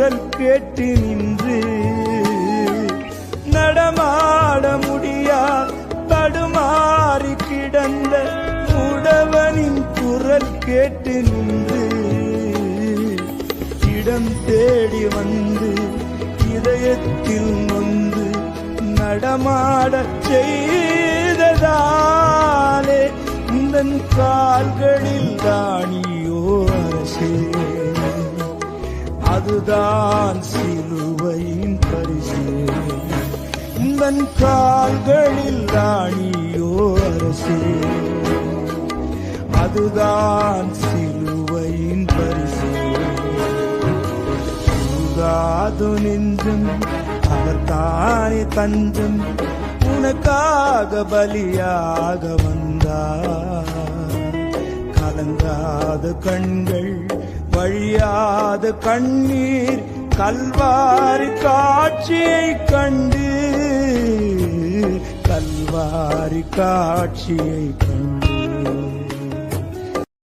குரல் கேட்டு நின்று நடமாட முடியா தடுமாறி கிடந்த உடவனின் குரல் கேட்டு நின்று இடம் தேடி வந்து இதயத்தில் நொந்து நடமாட செய்ததாலே உந்தன் கால்களில் தானியோ அரசே, அதுதான் சிலுவையின் பரிசு. உந்தன் கால்களில் தானியோ அரசே, அதுதான் சிலுவையின் பரிசு. உருகாது நெஞ்சம் அவர்தானே தஞ்சம், உனக்காக பலியாக வந்தார். கலங்காத கண்கள் வழியாத கண்ணீர் கல்வாரி காட்சியை கண்டு, கல்வாரி காட்சியை கண்டு